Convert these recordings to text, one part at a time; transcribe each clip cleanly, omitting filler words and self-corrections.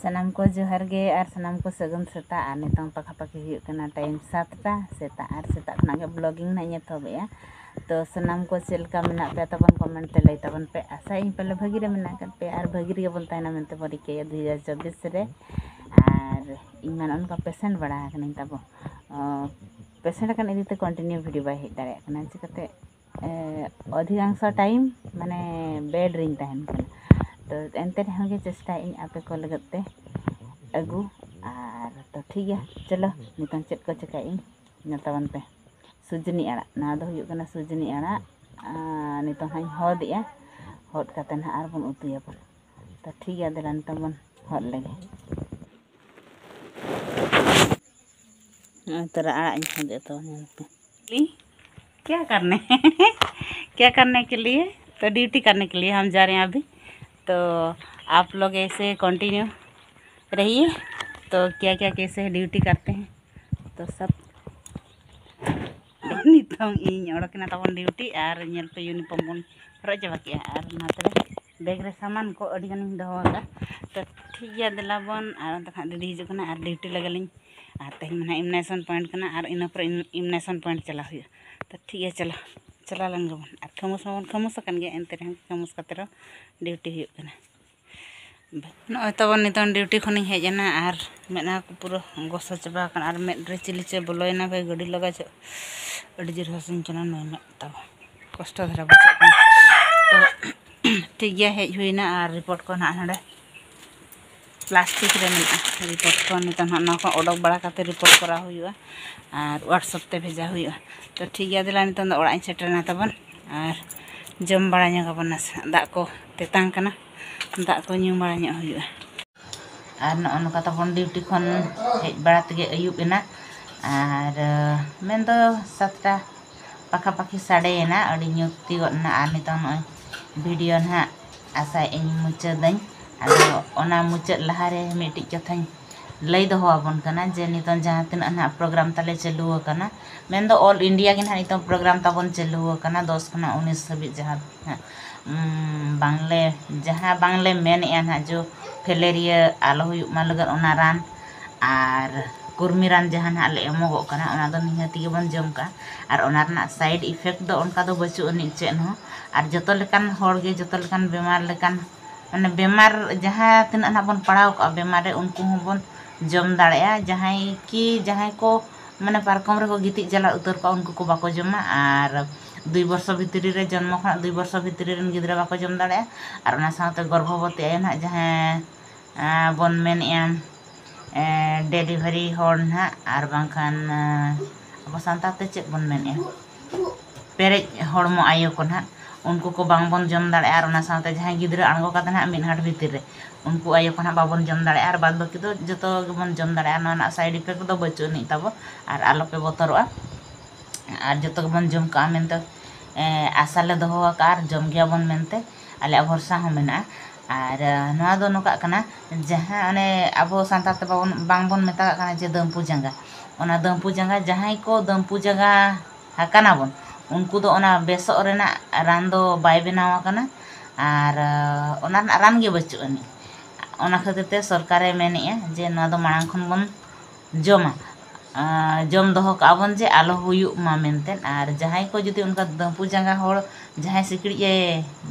Sanam ko johar ge ar sanam ko sagun seta ar nitong pakapaki huyuk kana time 7 seta ar seta khana ge vlogging na nyethob ya to sanam ko selka mena pe tabon comment te lay tabon pe asa in pele bhagi re mena kan pe ar bhagi re bon taina mente porike 2024 re ar in man onka patient bada kana tabo patient kan edite continue video bai hej dare kana chikate अधिकांश time माने bed ring तहन kana तो एंते रह के चेष्टा इन आपे को लगते अगु आर तो ठीक है चलो नितन चेक को चेका इन नतावन पे सुजनी आड़ा ना दो हुयु कना सुजनी आड़ा नितन हाई होद या होद काते ना आर बन उतुया बन तो ठीक है देला नितन बन होद लगे तोरा आड़ा इन होद तो पे क्या करने क्या करने के लिए तो ड्यूटी करने के लिए हम जा रहे हैं अभी तो आप लोग ऐसे कंटिन्यू रहिए तो क्या क्या कैसे ड्यूटी करते हैं तो सब नितों इन ओडकना तबन ड्यूटी और नेल पे यूनिफॉर्म बन हरज चाबा के और नाते बैग रे सामान को अडी गानी दोहोगा तो ठीक गया देला बन और तखा रेडी हिजु कना और ड्यूटी लगलिन और तेज मना इम्यूनेशन पॉइंट कना और इन पर इम्यूनेशन पॉइंट चला हुआ तो ठीक है चलो चला लंग बन और खमुस बन खमुस कन गया एनते रह खमुस कते ड्यूटी हुई कना नय तबन नितन ड्यूटी खनि हेजना और मेना को पूरा गोसो चाबा कना और मेद रे चिली चे बोलोयना भाई गाड़ी लगा च अडी जोर हसिन चना नय मे तब कष्ट धरा बुझ तो ठीक गया हेज हुईना और रिपोर्ट को ना हडे प्लास्टिक रे मेना रिपोर्ट को नितन ना को ओडक बड़ा काते रिपोर्ट करा हुआ और व्हाट्सएप ते भेजा हुआ तो ठीक गया दिला नितन द ओड़ा सेटरना तबन और जम बड़ा गबन दा को तेतांग कना दा को न्यू बड़ा हुआ और नका तबन ड्यूटी खन हेज बड़ा तगे अयुब एना और मेन दो 7टा पाखा पाखी साडेना अडी न्युक्ति गना और नितन वीडियो ना आशा इन मुचादኝ आदो ओना मुचाद लहारे मिटी कथाኝ लई दोहोबन कना जे नितन जहां तिना ना प्रोग्राम ताले चालू कना मेन दो ऑल इंडिया के ना नितन प्रोग्राम ताबन चालू कना 10 खना 19 हबी जहां बांग्ले मेन या ना जो फैलेरिया आलो हुयु मा लगन ओना रान और कुर्मी रान जहां ना ले एमोगो कना ओना दो निहाती के बन जम का और ओना ना साइड इफेक्ट दो उनका दो बचु अनि चेन हो और जतो लेकान होड़ गे जतो लेकान बेमार लेकान माने बेमार जहां तिना ना बन पड़ाव का बेमार रे उनको हो बन जम दाड़या जहां को माने पारकम रे को गिति जला उतर का उनको को बाको जमा और 2 वर्ष भितरी रे जन्म खना 2 वर्ष भितरी रेन गिद्रा बाको जम दाड़या और ओना साथे गर्भवती आय ना जहां बन मेन एम डेलीवरी होड़ ना और बांखान अब सांताते चेक बन मेन पेरेज होड़मो आयो को ना उनको को बांग बन जम दाड़या और ओना साथे जहां गिद्रा अणगो काते ना मिन हाट भितर रे उनको आयो को ना बाबन जम दाड़या और बाद बाकी तो जतो बन जम दाड़या ना साइड इफेक्ट दो बचो नि तब और आलो पे बतरवा और जतो बन जम का मेनते आशा ले दोहो का और जम गया बन मेनते आले भरोसा हो मेना और नोआ दो नोका कना जहां अने अबो सांताते बांग बन मेता कना जे दमपु जंगा ओना दमपु जंगा जहां को दमपु जंगा हकाना बन उनको दो ओना बेसो रेना रान दो बाय बनावा कना और ओना रान गे बचु अनि ओना खातिर ते सरकारे मेनिया जे ना दो मांग खन बन जमा जम दोहो का बन जे आलो हुयु मा मेनते और जहां को जुदी उनका दमपु जंगा होड़ जहां सिकड़ी ये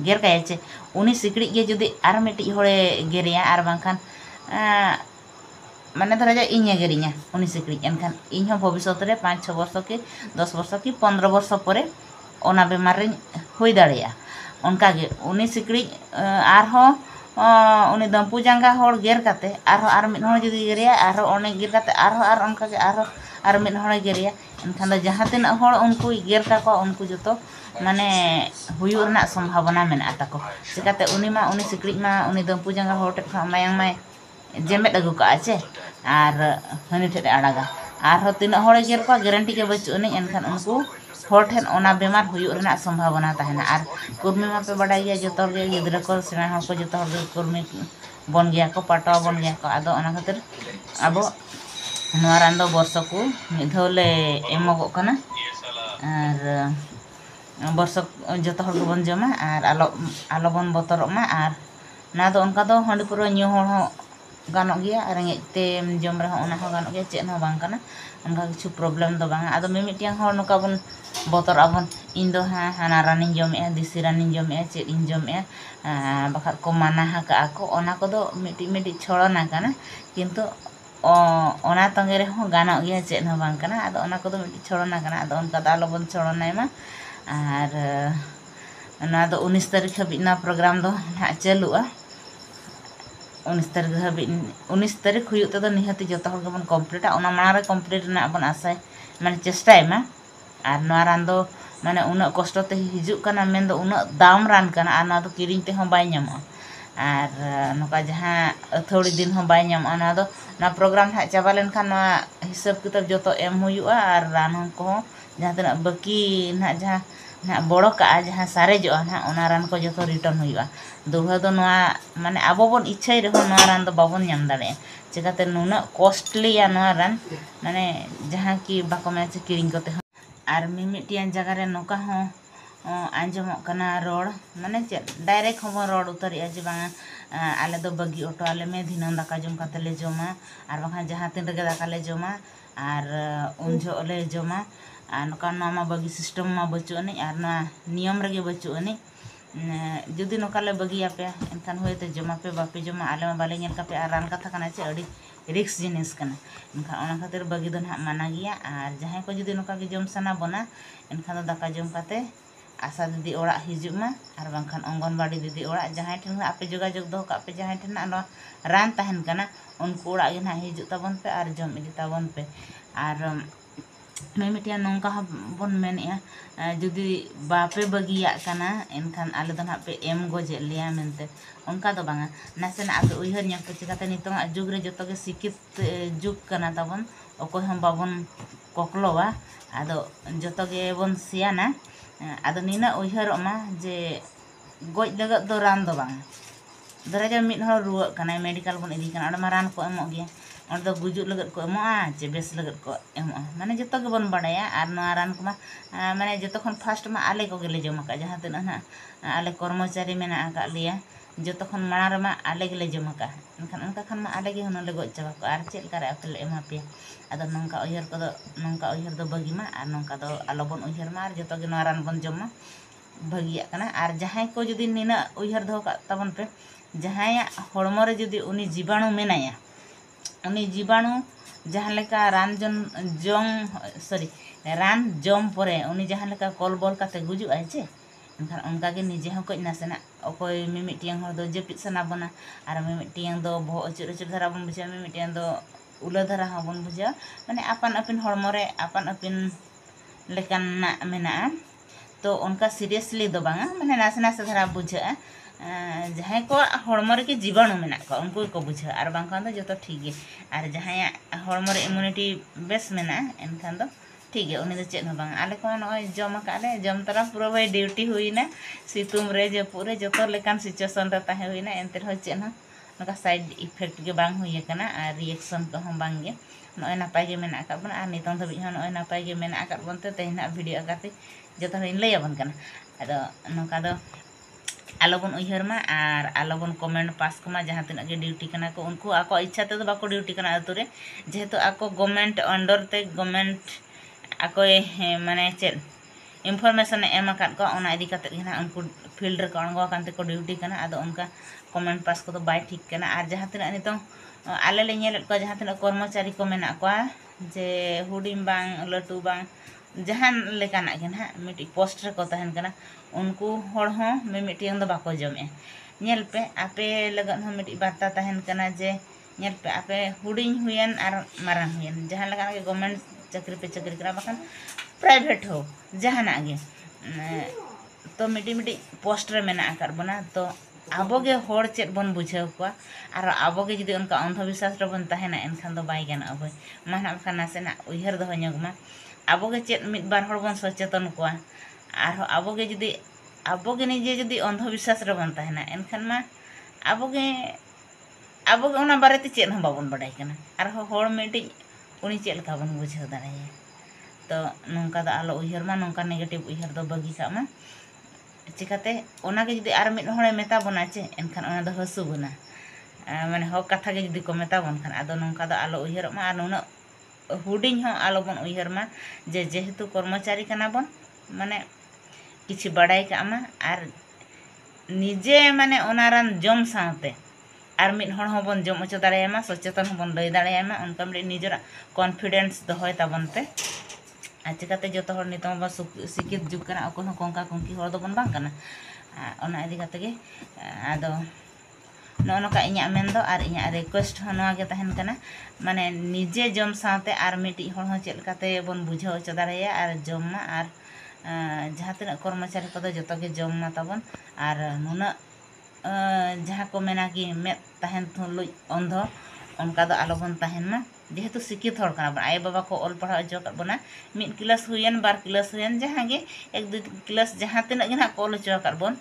गेर काये चे उनी सिकड़ी गे जुदी आर मेटी होड़े गेरिया और बांखान माने धरा जा इन्या गेरिया उनी सिकड़ी एनखान इन हो भविष्यत रे 5-6 वर्ष की 10 वर्ष की 15 वर्ष परे ओना बेमार रे होई दाड़िया उनका गे उनी सिकड़ी आर हो उनी दमपु जंगा होड़ गेर काते आर मिन होड़ जुदी गेरिया आर ओने गेर काते आर उनका गे आर मिन होड़ गेरिया एनखान दो जहां तिना होड़ उनको गेर का को उनको जतो माने हुयु रना संभावना मेना ताको चिकाते उनी सिकड़ी मा उनी दमपु जंगा होड़ टे मायांग माय जेमेट अगु का आचे और हनी ठे आड़ागा और हो तिना होड़ गेर को गारंटी के बचु नि एनखान उनको होड़ ठेन ओना बेमार हुयु रना संभावना ताहेना और कुर्मी मा पे बड़ा गया जतो गे गिद्रा को सेना होड़ को जतो गे कुर्मी बन गया को पाटवा बन गया को आदो ओना खातिर अबो नोआ रान दो वर्ष को मिधौले एमोगो कना और वर्ष जतो होड़ को बन जमा और आलो बन बतरो मा और ना दो उनका दो हंडी पुरो न्यू होड़ ganok gea rengej tem jom rehon ona hon ganok gea cek no bang kana onka kichu problem do bang ado mimitiang hor noka bon botor abon indo hana ranin jom disi ranin jom cek in jom bakat ko mana ka ako ona kodo miti chorona kana kintu ona tonge rehon ganok gea cek no bang kana ado ona kodo miti chorona kana ado onka da alo bon chorona ma ar ona do 19 tarik habit na program do ha chalua 19 tarik habit 19 tarik huyuk tedo nihati joto hor gebon complete ona mare complete na bon asai mane chestai ma ar noa ran do mane unak kosto te hijuk kana men do unak dam ran kana ana do kiring te hon bai nyamo ar noka jaha thodi din hon bai nyamo ana do na program ha chabalen kan noa hisab kitab joto em huyuka ar ran hon ko jaha tina baki na jaha na boro ka jaha sarejo na ona ran ko joto return huyuka दुहा दो नोआ माने आबो बन इच्छा रहो नोआ रान दो बाबन नाम दाड़े चिकाते नुना कॉस्टली या नोआ रान माने जहाँ की बाको में किरिंग करते हो आर मिमिटियान जगह रे नोका हो आंजमोक कना रोड माने चे डायरेक्ट हो रोड उतरी जे बांगा आले दो बगी ऑटो आले में दिनन दाका जम काते ले जमा आर बाखा जहाँ तीन रगे दाका ले जमा आर उनजो ले जमा आर नोका नोमा बगी सिस्टम मा बचु अनि आर ना नियम रगे बचु अनि जुदी नोकाले बगिया पे एनखान होयते जमा पे बापे जमा आले मा बाले नेल कापे रान कथा कना चे अड़ी रिक्स जिनिस कना एनखान ओना खातिर बगी दो ना माना गिया आर जहां को जुदी नोका के जम सना बना एनखान दो दाका जम काते आशा दीदी ओड़ा हिजुग मा आर बांखान अंगनबाड़ी दीदी ओड़ा जहां ठन आपे जोगाजोग दो का पे जहां ठन ना रान तहन कना उनको ओड़ा गे ना हिजुग ताबन पे आर जम इदि ताबन पे आर मिमिटिया नोंका बन मेनिया जुदी बापे बगिया कना एनखान आले दो ना पे एम गोजे लिया मेनते उनका दो बांगा नासेना आपे उइहर न्या पे चिकाते नितों जुग रे जतो के सिकित जुग कना ताबन ओकोय हम बाबन कोकलोवा आदो जतो के बन सियाना आदो निना उइहर मा जे गोज लगत दो रान दो बांगा दराजा मिद हर रुवा कना मेडिकल बन इदी कना अडमा रान को एमो गया और दो गुजुक लगत को एमोआ चे बेस लगत को एमोआ माने जतो के बन बडाया आर नोआ रान को माने जतो खन फास्ट मा आले को गेले जमा का जहां तना ना आले कर्मचारी मेना का लिया जतो खन माना रे मा आले गेले जमा का एनखान उनका खन मा आले गे होनो ले गoj चाबा को आर चेल करे अपल एमा पे आदो नंका उयहर को नंका उयहर दो बगी मा आर नंका दो आलो बन उयहर मा आर जतो गे नोआ रान बन जमा भगिया कना आर जहां को जुदी निना उयहर दो का तबन पे जहां हड़मो रे जुदी उनी जीवाणु मेनाया उनी जीवाणु जहाँ लेका रान जम परे उनी जहाँ लेका कल बल काते गुजुआ चे एनखान उनका के निजे हो कज नासेना अकोय मिमिटियां हर दो जेपित सना बना आर मिमिटियां दो बह अचुर अचुर धारा बन बुझा मिमिटियां दो उला धारा हो बन बुझा माने आपन अपिन हड़मो रे आपन अपिन लेकान ना मेना तो उनका सीरियसली दो बांगा माने नासे नासे धारा बुझा जहां को हड़मो रे के जीवाणु मेना को उनको को बुझा आर बांखान दो जतो ठीक गे आर जहां हड़मो रे इम्यूनिटी बेस मेना एनखान दो ठीक है उनी दो चेत न बांग आले को नय जम काले जम तरा पूरा भाई ड्यूटी हुईना सितुम रे जे पूरे जतो लेकान सिचुएशन रे ताहे हुईना एनते हो चेत न नका साइड इफेक्ट के बांग हुई कना आर रिएक्शन को हम बांग गे नय नापाय गे मेना का बन आर नितन धबि हन नय नापाय गे मेना का बनते तेना वीडियो आकाते जतो इन लय बन कना आदो नका दो आलोबन उयहर मा आर आलोबन कमेंट पास कमा जहाँ तीन के ड्यूटी कना को उनको आको इच्छा ते बाको ड्यूटी कना अतु रे जेहेतु आको गवर्नमेंट अंडर ते गवर्नमेंट आको माने चेत इनफॉरमेशन एम आकात को ओना इदी काते ना उनको फील्ड रे को अणगो कानते को ड्यूटी कना आदो उनका कमेंट पास को बाय ठीक कना आर जहाँ तीन नितो आले ले नेल को जहाँ तीन कर्मचारी को मेना को जे हुडिम बांग लटू बांग जहां लेकाना के ना मिटी पोस्ट रे को तहन कना उनको हड़ हो मिमिटियन दो बाको जमे नेल पे आपे लगन हो मिटी बार्ता तहन कना जे नेल पे आपे हुडिंग हुयन आर मारान हुयन जहां लगाना के गवर्नमेंट चाकरी पे चाकरी करा बखन प्राइवेट हो जहाना गे तो मिटी पोस्ट रे मेना आकार बना तो आबोगे हड़ चेत बन बुझाव को आर आबोगे जदि उनका अंधविश्वास रे बन तहना एनखान दो बाय गाना अबय माना बखन नासेना उयहर दो हयगमा आबोगे चेत मिद बार हड़ बन सचेतन को आर आबोगे जदि आबोगे निजे जदि अंधविश्वास रे बन तहना एनखान मा आबोगे ओना बारेते चेत हम बाबन बडाय कना आर हड़ मिटी उनी चेत लका बन बुझाव दाड़ाया तो नोंका दा आलो उयहर मा नोंका नेगेटिव उयहर दो बगी का मा चिकाते ओना के जदि आर मिद हड़े मेता बना चे एनखान ओना दो हसु बना माने हक कथा के जुदी को मेताबन खान आदो नोंका दो आलो उयहर मा आर नुना हुडिंग हो आलो बन उयहर मा जे जेहेतु कर्मचारी कना बन माने किछि बड़ाई का मा आर निजे माने ओनारान जम सावते आर मिट हर होबन जम अचो दाड़ेयामा सचेतन होबन लई दाड़ेयामा उनका मिट निजरा कॉन्फिडेंस दोहय ताबन पे आ चिकाते जतो हर नितो बा सिकित जुग कना अको हो कोंका कोंकी हर दोबन बांग कना ओना इदि काते गे आदो नोनका इᱧᱟ मेन दो आर इᱧा रिक्वेस्ट हो नोआ गे तहन कना माने निजे जम सावते आर मिटी हर हो चेल काते बन बुझाव अचो दाड़ेया आर जम मा आर जहाँ तिना कर्मचारी को दो जतो गे जम मा ताबन आर नुना जहाँ को मेना कि मे तहन थुलुj अंधो उनका दो आलोबन तहन मा जेहेतु सिकित हर कना बन आय बाबा को ऑल पढ़ा अचो का बना मिट क्लास हुयन बार क्लास हुयन जहाँ गे एक दो क्लास जहाँ तिना गे ना को ऑल अचो का बन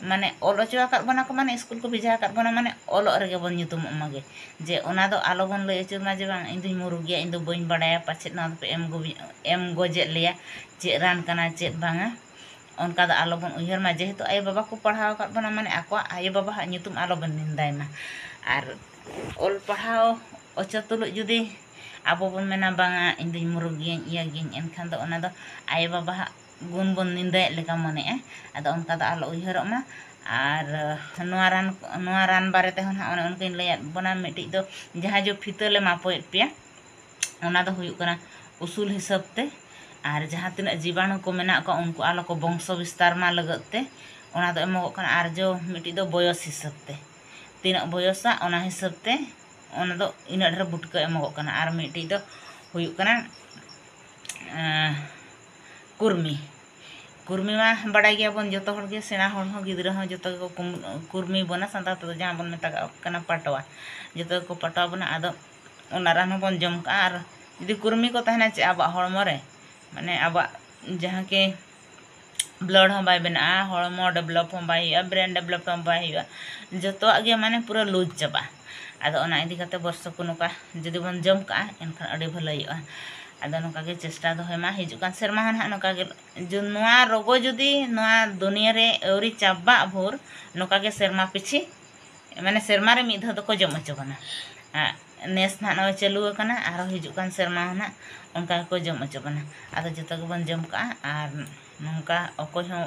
माने ऑल अचो का बना को माने स्कूल को भेजा का बना माने ऑल रगे बन nyutum मागे जे ओना दो आलोबन लई अचो मा जे बांग इन दुई मुरु गया इन दो बइन बडाया पाछे ना पे एम गोजे लिया चे रान कना चे बांगा उनका दो आलोबन उयहर मा जेहेतु आय बाबा को पढ़ाव का बना माने आको आय बाबा हा nyutum आलोबन निंदाय मा आर ऑल पढ़ाव अचो तुलुj जुदी आबो बन मेना बांगा इन दुई मुरु गया इया गिन एनखान दो ओना दो आय बाबा गुण बन निंदाय लेका मने आदो उनका दो आलो उयहर मा आर नोआ रान बारे ते होना ओने उनकिन लय बना मिटी दो जहाँ जो फितले मापोएत पिया ओना दो हुयुग कना उसूल हिसाब ते आर जहाँ तिना जीवाणु को मेना को उनको आलो को वंश विस्तार मा लगते ओना दो एमो कना आर जो मिटी दो बयस हिसाब ते तीना बयसा ओना हिसाब ते ओना दो इना ढेर बुटका एमो कना आर मिटी दो हुयुग कना कुर्मी कुर्मी मा बड़ा गया बन जो हर गे सेना हर हो गिद्रा हो जो को कुर्मी बना सानताल तो जहाँ बन मेता कना पटवा जो को पटवा बना आदो ओना रान बन जम का आर यदि कुर्मी को तहना चे आबा हड़मो रे माने आबा जहाँ के ब्लड हो बाय बना हड़मो डेवलप हो बाय हुआ ब्रेन डेवलप हो बाय हुआ जो गे माने पूरा लूज चाबा आदो ओना इदि काते वर्ष को नोका जदि बन जम का एनखान अडी भलैया आदो नोका गे चेष्टा दो हेमा हिजुकान सेरमा हन नोका गे जो नोआ रोगो जुदी नोआ दुनिया रे औरी चाबा भोर नोका गे सेरमा पिछि माने सेरमा रे मिध दो को जम अचो कना नेस ना नो चालू कना आरो हिजुकान सेरमा हन उनका को जम अचो कना आदो जतो गे बन जम का आर नोका अको हो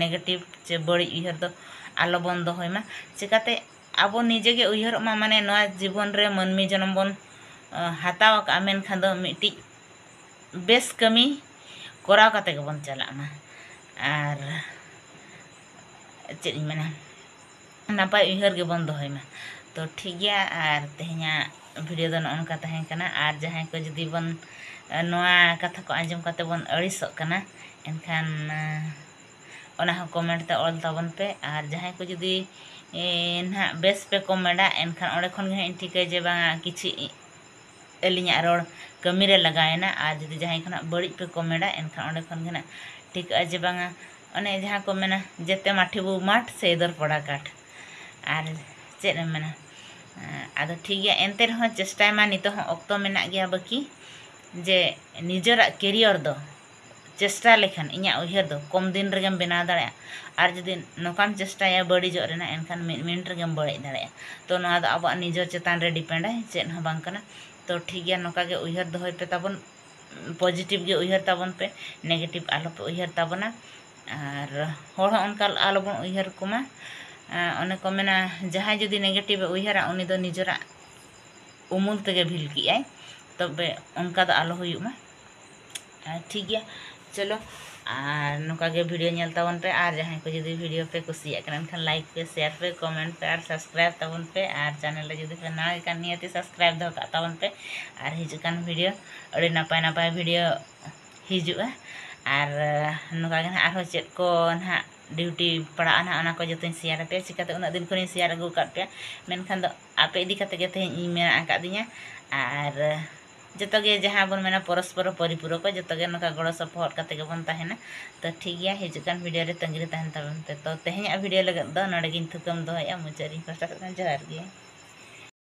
नेगेटिव चे बड़ी उयहर दो आलो बन दो होयमा चिकाते आबो निजे गे उयहर मा माने नोआ जीवन रे मनमी जन्म बन हाताव का मेन खान दो मिटी बेस कमी कोराव काते के बन चला मा आर चेद मेना नापाय उयहर गे बन दोहय मा तो ठीक गया आर तेहना वीडियो दो नोनका तहें कना आर जहां को जदी बन नोआ कथा को आंजम काते बन अड़िसो कना एनखान ओना हो कमेंट ते ऑल ताबन पे आर जहां को जदी ना बेस पे कमेंटा एनखान ओडे खन गे ठिकै जे बांगा किछि एलिया रोड कमी रे लगायना आर जदी जहां खना बड़ी पे कमेंटा एनखान ओडे खन गे ना ठीक अजे बांगा ओने जहां को मेना जेते माठीबू माठ से इधर पड़ा काठ आर चेद मेना आदो ठीक गया एनते रह चेष्टा मा नितो हो अक्तो मेना गया बाकी जे निजरा कैरियर दो चेष्टा लेखान इñा उयहर दो कम दिन रेगेम बेना दाड़े आर जदी नोकाम चेष्टाया बड़ी जो रेना एनखान मिनट रेगेम बड़े दाड़े तो नोआ दो अब निजर चेतान रे डिपेंड है चेद हो बांग कना तो ठीक गया नोका गे उयहर दोहय पे ताबन पॉजिटिव गे उयहर ताबन पे नेगेटिव आलो पे उयहर ताबना आर होड़ उनका आलो बन उयहर कुमा ओने को मेना जहां जदी नेगेटिव उयहरा उनी दो निजरा उमुल तेगे भिलकी आय तबे उनका दो आलो हुयुमा ठीक गया चलो are Nokha gay video nail ताबन पे आर जहां को जदी वीडियो पे कुसिया कना लाइक पे शेयर पे कमेंट पे आर सब्सक्राइब ताबन पे आर चैनल रे जदी पे ना का नियति सब्सक्राइब दो का ताबन पे आर हिजुकान वीडियो अड़ी नापाय नापाय video हिजुआ are Nokha gay are हो चेद को ना ड्यूटी पड़ा ना ओना को जतन शेयर पे चिकाते उना दिन कोनी शेयर अगु का पे मेनखान दो आपे इदी काते गे ते इ मेना का दिया आर जतो गे जहां बन मेना परस्पर परिपूरक जतो गे नका गड़ो सपोर्ट काते गे बन ताहेना तो ठीक गया हिजुकान वीडियो रे तंगिरे ताहन ताबन पे तो तेहना वीडियो लगे दो नडे गिन थुकम दोया मुचारी कष्ट जोहार गे।